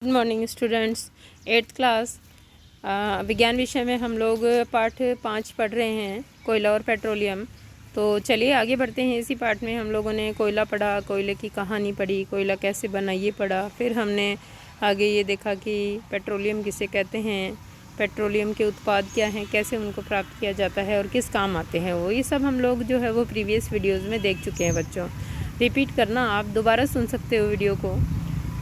Good morning students. 8th class विज्ञान विषय में हम लोग पाठ 5 पढ़ रहे हैं, कोयला और पेट्रोलियम। तो चलिए आगे बढ़ते हैं। इसी पाठ में हम लोगों ने कोयला पढ़ा, कोयले की कहानी पढ़ी, कोयला कैसे बना ये पढ़ा। फिर हमने आगे ये देखा कि पेट्रोलियम किसे कहते हैं, पेट्रोलियम के उत्पाद क्या हैं, कैसे उनको प्राप्त किया जाता है और किस काम आते हैं वो। ये सब हम लोग जो है वो प्रीवियस वीडियोज़ में देख चुके हैं बच्चों। रिपीट करना, आप दोबारा सुन सकते हो वीडियो को।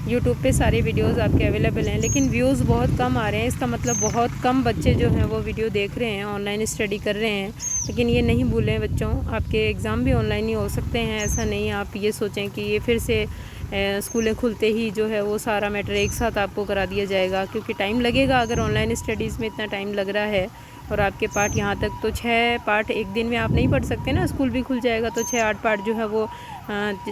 यूट्यूब पे सारे वीडियोस आपके अवेलेबल हैं, लेकिन व्यूज़ बहुत कम आ रहे हैं। इसका मतलब बहुत कम बच्चे जो हैं वो वीडियो देख रहे हैं, ऑनलाइन स्टडी कर रहे हैं। लेकिन ये नहीं भूलें बच्चों, आपके एग्ज़ाम भी ऑनलाइन ही हो सकते हैं। ऐसा नहीं आप ये सोचें कि ये फिर से स्कूलें खुलते ही जो है वो सारा मैटर एक साथ आपको करा दिया जाएगा, क्योंकि टाइम लगेगा। अगर ऑनलाइन स्टडीज़ में इतना टाइम लग रहा है और आपके पाठ यहाँ तक, तो 6 पाठ एक दिन में आप नहीं पढ़ सकते ना। स्कूल भी खुल जाएगा तो 6-8 पाठ जो है वो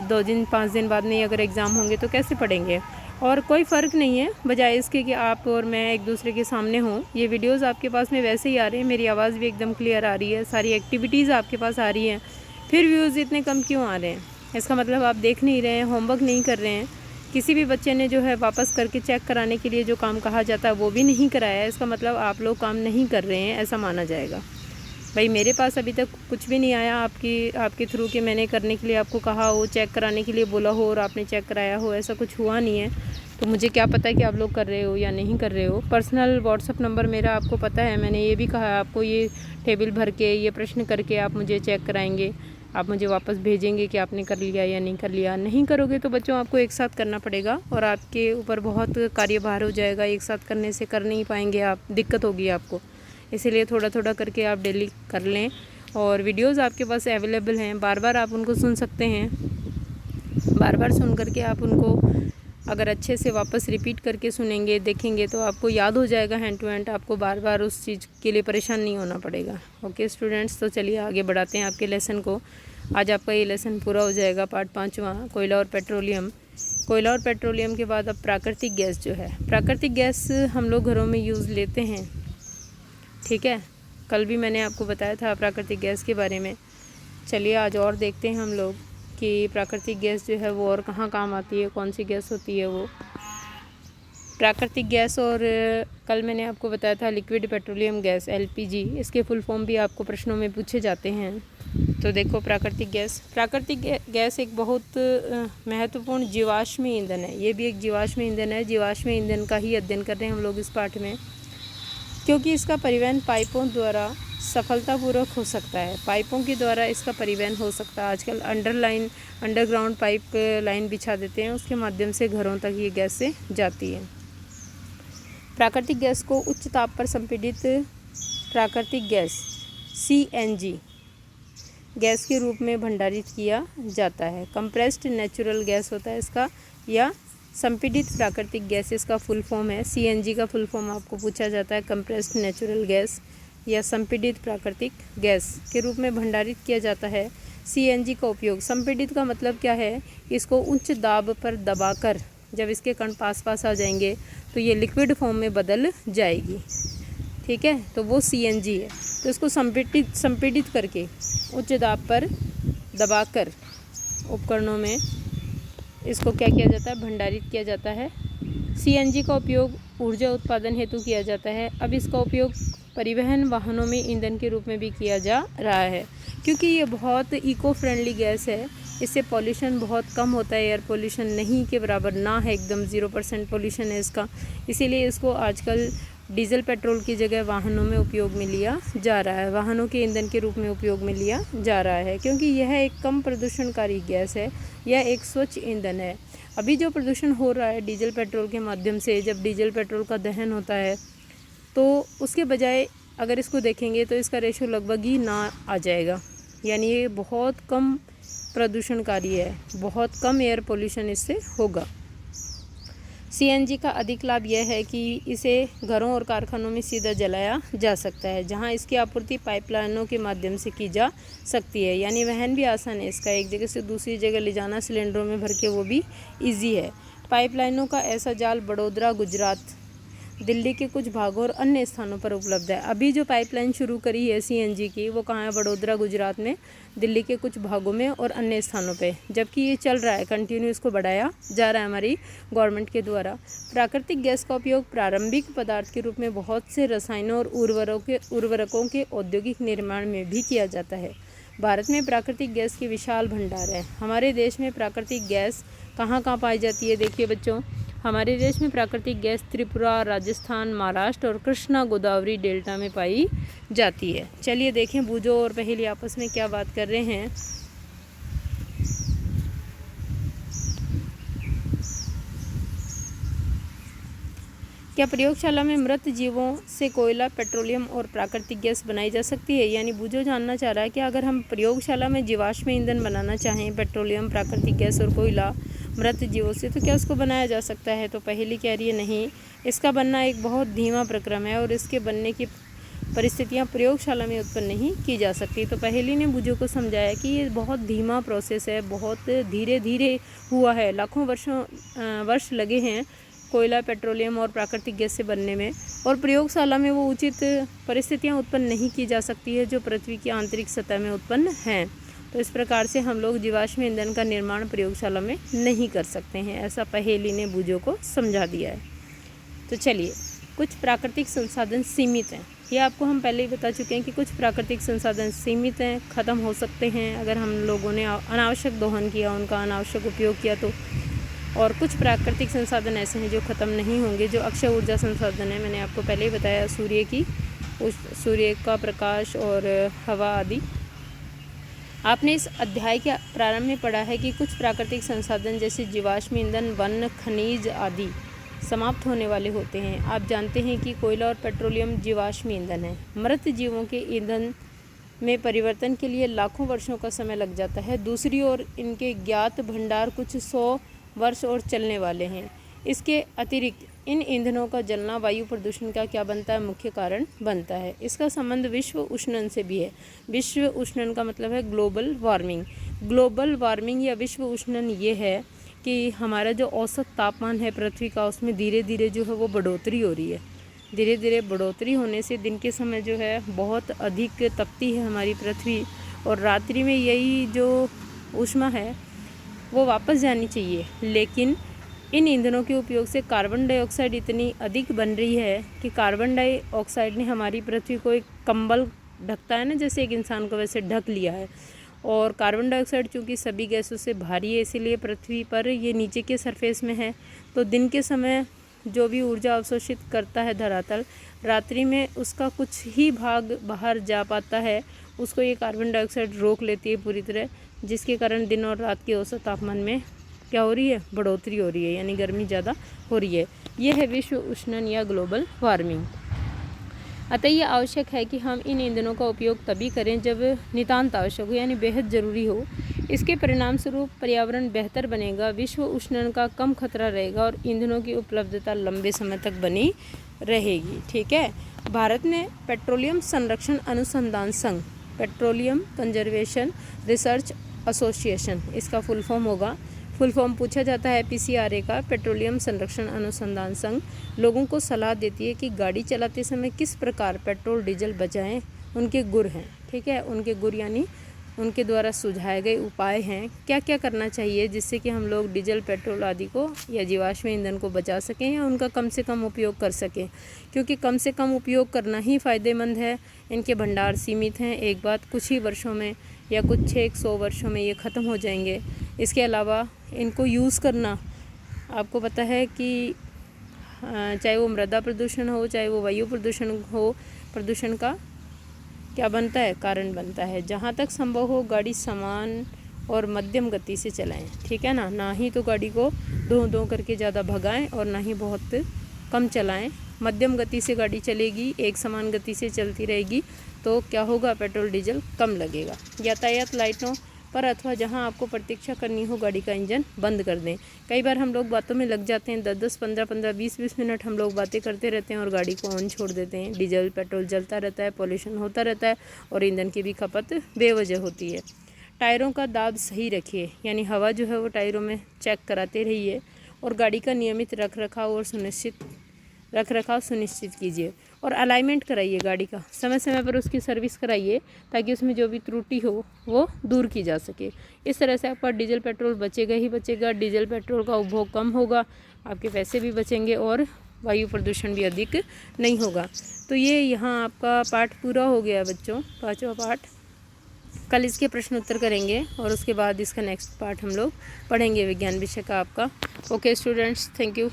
2 दिन 5 दिन बाद में अगर एग्ज़ाम होंगे तो कैसे पढ़ेंगे। और कोई फ़र्क नहीं है, बजाय इसके कि आप और मैं एक दूसरे के सामने हों। ये वीडियोस आपके पास में वैसे ही आ रहे हैं, मेरी आवाज़ भी एकदम क्लियर आ रही है, सारी एक्टिविटीज़ आपके पास आ रही हैं, फिर व्यूज़ इतने कम क्यों आ रहे हैं? इसका मतलब आप देख नहीं रहे हैं, होमवर्क नहीं कर रहे हैं। किसी भी बच्चे ने जो है वापस करके चेक कराने के लिए जो काम कहा जाता है वो भी नहीं कराया है। इसका मतलब आप लोग काम नहीं कर रहे हैं, ऐसा माना जाएगा। भाई मेरे पास अभी तक कुछ भी नहीं आया आपके थ्रू कि मैंने करने के लिए आपको कहा हो, चेक कराने के लिए बोला हो और आपने चेक कराया हो, ऐसा कुछ हुआ नहीं है। तो मुझे क्या पता है कि आप लोग कर रहे हो या नहीं कर रहे हो। पर्सनल व्हाट्सअप नंबर मेरा आपको पता है, मैंने ये भी कहा है आपको, ये टेबल भर के ये प्रश्न करके आप मुझे चेक कराएंगे, आप मुझे वापस भेजेंगे कि आपने कर लिया या नहीं कर लिया। नहीं करोगे तो बच्चों आपको एक साथ करना पड़ेगा और आपके ऊपर बहुत कार्यभार हो जाएगा। एक साथ करने से कर नहीं पाएंगे आप, दिक्कत होगी आपको। इसीलिए थोड़ा थोड़ा करके आप डेली कर लें। और वीडियोस आपके पास अवेलेबल हैं, बार बार आप उनको सुन सकते हैं। बार बार सुन करके आप उनको अगर अच्छे से वापस रिपीट करके सुनेंगे, देखेंगे, तो आपको याद हो जाएगा हैंड टू हैंड। आपको बार बार उस चीज़ के लिए परेशान नहीं होना पड़ेगा। ओके स्टूडेंट्स, तो चलिए आगे बढ़ाते हैं आपके लेसन को। आज आपका ये लेसन पूरा हो जाएगा, पार्ट 5वां, कोयला और पेट्रोलियम। कोयला और पेट्रोलियम के बाद अब प्राकृतिक गैस जो है, प्राकृतिक गैस हम लोग घरों में यूज़ लेते हैं, ठीक है। कल भी मैंने आपको बताया था प्राकृतिक गैस के बारे में। चलिए आज और देखते हैं हम लोग कि प्राकृतिक गैस जो है वो और कहाँ काम आती है, कौन सी गैस होती है वो प्राकृतिक गैस। और कल मैंने आपको बताया था लिक्विड पेट्रोलियम गैस, LPG, इसके फुल फॉर्म भी आपको प्रश्नों में पूछे जाते हैं। तो देखो प्राकृतिक गैस एक बहुत महत्वपूर्ण जीवाश्म ईंधन है। ये भी एक जीवाश्म ईंधन है। जीवाश्म ईंधन का ही अध्ययन कर रहे हैं हम लोग इस पाठ में, क्योंकि इसका परिवहन पाइपों द्वारा सफलतापूर्वक हो सकता है। पाइपों के द्वारा इसका परिवहन हो सकता है। आजकल अंडरग्राउंड पाइप लाइन बिछा देते हैं, उसके माध्यम से घरों तक ये गैस से जाती है। प्राकृतिक गैस को उच्च ताप पर संपीड़ित प्राकृतिक गैस CNG गैस के रूप में भंडारित किया जाता है। कंप्रेस्ड नेचुरल गैस होता है इसका, या संपीड़ित प्राकृतिक गैस इसका फुल फॉर्म है। CNG का फुल फॉर्म आपको पूछा जाता है, कंप्रेस्ड नेचुरल गैस या संपीड़ित प्राकृतिक गैस के रूप में भंडारित किया जाता है। CNG का उपयोग, संपीड़ित का मतलब क्या है, इसको उच्च दाब पर दबाकर जब इसके कण पास आ जाएंगे तो ये लिक्विड फॉर्म में बदल जाएगी, ठीक है। तो वो CNG है। तो इसको संपीड़ित करके उच्च दाब पर दबाकर उपकरणों में इसको क्या किया जाता है, भंडारित किया जाता है। CNG का उपयोग ऊर्जा उत्पादन हेतु किया जाता है। अब इसका उपयोग परिवहन वाहनों में ईंधन के रूप में भी किया जा रहा है, क्योंकि ये बहुत इको फ्रेंडली गैस है। इससे पॉल्यूशन बहुत कम होता है, एयर पॉल्यूशन नहीं के बराबर ना है, एकदम 0% पॉल्यूशन है इसका। इसीलिए इसको आजकल डीजल पेट्रोल की जगह वाहनों में उपयोग में लिया जा रहा है, वाहनों के ईंधन के रूप में उपयोग में लिया जा रहा है, क्योंकि यह एक कम प्रदूषणकारी गैस है, यह एक स्वच्छ ईंधन है। अभी जो प्रदूषण हो रहा है डीजल पेट्रोल के माध्यम से, जब डीजल पेट्रोल का दहन होता है तो उसके बजाय अगर इसको देखेंगे तो इसका रेशो लगभग ही ना आ जाएगा, यानी ये बहुत कम प्रदूषणकारी है, बहुत कम एयर पोल्यूशन इससे होगा। CNG का अधिक लाभ यह है कि इसे घरों और कारखानों में सीधा जलाया जा सकता है, जहां इसकी आपूर्ति पाइपलाइनों के माध्यम से की जा सकती है, यानी वहन भी आसान है इसका, एक जगह से दूसरी जगह ले जाना सिलेंडरों में भर के वो भी ईजी है। पाइपलाइनों का ऐसा जाल बड़ौदा, गुजरात दिल्ली के कुछ भागों और अन्य स्थानों पर उपलब्ध है। अभी जो पाइपलाइन शुरू करी है सीएनजी की, वो कहाँ है? वडोदरा गुजरात में, दिल्ली के कुछ भागों में और अन्य स्थानों पे। जबकि ये चल रहा है कंटिन्यू, इसको बढ़ाया जा रहा है हमारी गवर्नमेंट के द्वारा। प्राकृतिक गैस का उपयोग प्रारंभिक पदार्थ के रूप में बहुत से रसायनों और उर्वरकों के औद्योगिक निर्माण में भी किया जाता है। भारत में प्राकृतिक गैस के विशाल भंडार है। हमारे देश में प्राकृतिक गैस कहाँ कहाँ पाई जाती है? देखिए बच्चों, हमारे देश में प्राकृतिक गैस त्रिपुरा, राजस्थान, महाराष्ट्र और कृष्णा गोदावरी डेल्टा में पाई जाती है। चलिए देखें बूझो और पहेली आपस में क्या बात कर रहे हैं। क्या प्रयोगशाला में मृत जीवों से कोयला, पेट्रोलियम और प्राकृतिक गैस बनाई जा सकती है? यानी बूझो जानना चाह रहा है कि अगर हम प्रयोगशाला में जीवाश्म ईंधन बनाना चाहें, पेट्रोलियम, प्राकृतिक गैस और कोयला मृत जीवों से, तो क्या उसको बनाया जा सकता है? तो पहेली कह रही है नहीं, इसका बनना एक बहुत धीमा प्रक्रम है और इसके बनने की परिस्थितियां प्रयोगशाला में उत्पन्न नहीं की जा सकती। तो पहेली ने बूझो को समझाया कि ये बहुत धीमा प्रोसेस है, बहुत धीरे धीरे हुआ है, लाखों वर्ष लगे हैं कोयला, पेट्रोलियम और प्राकृतिक गैस से बनने में, और प्रयोगशाला में वो उचित परिस्थितियां उत्पन्न नहीं की जा सकती है जो पृथ्वी की आंतरिक सतह में उत्पन्न हैं। तो इस प्रकार से हम लोग जीवाश्म ईंधन का निर्माण प्रयोगशाला में नहीं कर सकते हैं, ऐसा पहेली ने बूझो को समझा दिया है। तो चलिए, कुछ प्राकृतिक संसाधन सीमित हैं। ये आपको हम पहले ही बता चुके हैं कि कुछ प्राकृतिक संसाधन सीमित हैं, ख़त्म हो सकते हैं अगर हम लोगों ने अनावश्यक दोहन किया, उनका अनावश्यक उपयोग किया तो। और कुछ प्राकृतिक संसाधन ऐसे हैं जो ख़त्म नहीं होंगे, जो अक्षय ऊर्जा संसाधन है। मैंने आपको पहले ही बताया, सूर्य का प्रकाश और हवा आदि। आपने इस अध्याय के प्रारंभ में पढ़ा है कि कुछ प्राकृतिक संसाधन जैसे जीवाश्म ईंधन, वन, खनिज आदि समाप्त होने वाले होते हैं। आप जानते हैं कि कोयला और पेट्रोलियम जीवाश्म ईंधन है। मृत जीवों के ईंधन में परिवर्तन के लिए लाखों वर्षों का समय लग जाता है। दूसरी ओर इनके ज्ञात भंडार कुछ 100 वर्ष और चलने वाले हैं। इसके अतिरिक्त इन ईंधनों का जलना वायु प्रदूषण का क्या बनता है? मुख्य कारण बनता है। इसका संबंध विश्व उष्णन से भी है। विश्व उष्णन का मतलब है ग्लोबल वार्मिंग। ग्लोबल वार्मिंग या विश्व उष्णन ये है कि हमारा जो औसत तापमान है पृथ्वी का, उसमें धीरे धीरे जो है वो बढ़ोतरी हो रही है। धीरे धीरे बढ़ोतरी होने से दिन के समय जो है बहुत अधिक तपती है हमारी पृथ्वी, और रात्रि में यही जो ऊष्मा है वो वापस जानी चाहिए। लेकिन इन ईंधनों के उपयोग से कार्बन डाइऑक्साइड इतनी अधिक बन रही है कि कार्बन डाइऑक्साइड ने हमारी पृथ्वी को एक कंबल ढकता है ना, जैसे एक इंसान को, वैसे ढक लिया है। और कार्बन डाइऑक्साइड चूँकि सभी गैसों से भारी है, इसीलिए पृथ्वी पर ये नीचे के सरफेस में है। तो दिन के समय जो भी ऊर्जा अवशोषित करता है धरातल, रात्रि में उसका कुछ ही भाग बाहर जा पाता है, उसको ये कार्बन डाइऑक्साइड रोक लेती है पूरी तरह, जिसके कारण दिन और रात के औसत तापमान में क्या हो रही है? बढ़ोतरी हो रही है, यानी गर्मी ज़्यादा हो रही है। यह है विश्व उष्णन या ग्लोबल वार्मिंग। अतः ये आवश्यक है कि हम इन ईंधनों का उपयोग तभी करें जब नितांत आवश्यक हो, यानी बेहद ज़रूरी हो। इसके परिणाम स्वरूप पर्यावरण बेहतर बनेगा, विश्व उष्णन का कम खतरा रहेगा और ईंधनों की उपलब्धता लंबे समय तक बनी रहेगी। ठीक है। भारत में पेट्रोलियम संरक्षण अनुसंधान संघ, पेट्रोलियम कंजर्वेशन रिसर्च एसोसिएशन, इसका फुल फॉर्म होगा। फुल फॉर्म पूछा जाता है PCRA का, पेट्रोलियम संरक्षण अनुसंधान संघ, लोगों को सलाह देती है कि गाड़ी चलाते समय किस प्रकार पेट्रोल डीजल बचाएं। उनके गुर हैं, ठीक है, उनके गुर यानी उनके द्वारा सुझाए गए उपाय हैं, क्या क्या करना चाहिए जिससे कि हम लोग डीजल, पेट्रोल आदि को या जीवाश्म ईंधन को बचा सकें या उनका कम से कम उपयोग कर सकें, क्योंकि कम से कम उपयोग करना ही फ़ायदेमंद है। इनके भंडार सीमित हैं, एक बात कुछ ही वर्षों में या कुछ 100 वर्षों में ये ख़त्म हो जाएंगे। इसके अलावा इनको यूज़ करना, आपको पता है कि चाहे वो मृदा प्रदूषण हो, चाहे वो वायु प्रदूषण हो, प्रदूषण का क्या बनता है? कारण बनता है। जहाँ तक संभव हो गाड़ी समान और मध्यम गति से चलाएं, ठीक है ना ही तो गाड़ी को दो करके ज़्यादा भगाएं और ना ही बहुत कम चलाएं। मध्यम गति से गाड़ी चलेगी, एक समान गति से चलती रहेगी तो क्या होगा? पेट्रोल डीजल कम लगेगा। यातायात लाइटों पर अथवा जहां आपको प्रतीक्षा करनी हो गाड़ी का इंजन बंद कर दें। कई बार हम लोग बातों में लग जाते हैं, 10-10, 15-15, 20-20 मिनट हम लोग बातें करते रहते हैं और गाड़ी को ऑन छोड़ देते हैं। डीजल पेट्रोल जलता रहता है, पॉल्यूशन होता रहता है और ईंधन की भी खपत बेवजह होती है। टायरों का दाब सही रखिए, यानी हवा जो है वो टायरों में चेक कराते रहिए और गाड़ी का नियमित रख रखाव और सुनिश्चित रख रखाव सुनिश्चित कीजिए और अलाइनमेंट कराइए गाड़ी का, समय समय पर उसकी सर्विस कराइए ताकि उसमें जो भी त्रुटि हो वो दूर की जा सके। इस तरह से आपका डीजल पेट्रोल बचेगा ही बचेगा, डीजल पेट्रोल का उपभोग कम होगा, आपके पैसे भी बचेंगे और वायु प्रदूषण भी अधिक नहीं होगा। तो ये यहाँ आपका पाठ पूरा हो गया बच्चों, 5वां पाठ। कल इसके प्रश्न उत्तर करेंगे और उसके बाद इसका नेक्स्ट पार्ट हम लोग पढ़ेंगे विज्ञान विषय का आपका। Okay students, thank you.